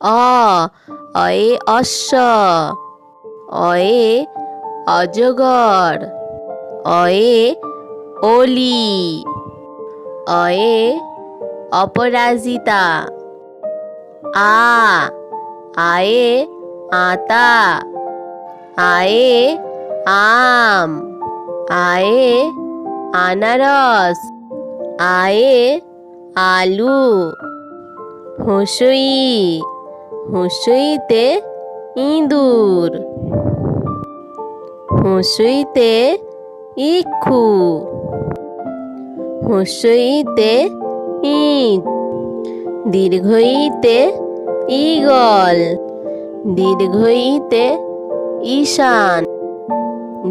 অয়ে অশ্ব, অয়ে অজগর, অয়ে অলি, অয়ে অপরাজিতা। আয়ে আতা, আয়ে আম, আয়ে আনারস, আয়ে আলু। হুঁসুই, হুঁসুইতে ইঁদুর, হুঁসুইতে ইক্ষু, হুঁসুইতে ইট। দীর্ঘইতে ঈগল, দীর্ঘইতে ঈশান,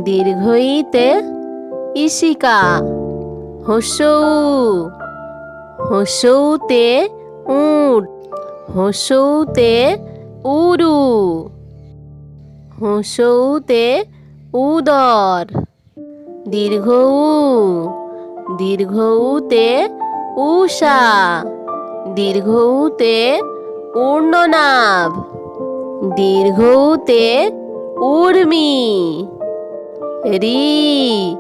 দীর্ঘইতে ঈশিকা। হুঁসৌ, হুঁসৌতে উট, হুঁসৌতে উরু, হুঁসৌতে উদর। দীর্ঘ উ, দীর্ঘ উতে উষা, দীর্ঘ উতে উর্ণনাভ, দীর্ঘ উতে উর্মি। রি,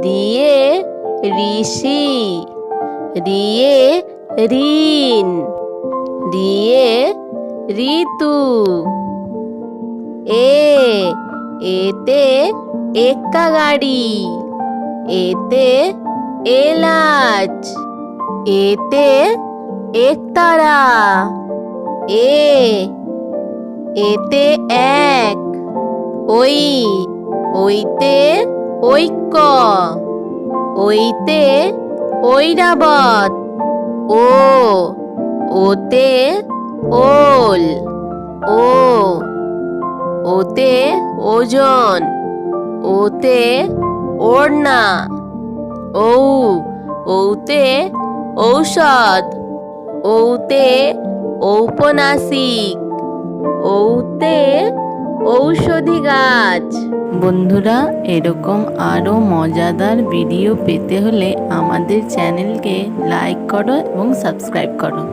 রিয়ে ঋষি, রিয়ে ঋণ, রিয়ে ঋতু। এতে এক্কা গাড়ি, এতে এলাচ, এতে একতারা। এতে এক। ওইতে ঐক্য, ওইতে ঐরাবত। ওতে ওল, ওতে ওজন, ওতে ওড়না। ওতে ঔষধ, ওতে ঔপন্যাসিক, ওতে ঔষধি গাছ। বন্ধুরা, এরকম আরও মজাদার ভিডিও পেতে হলে আমাদের চ্যানেলকে লাইক করো এবং সাবস্ক্রাইব করো।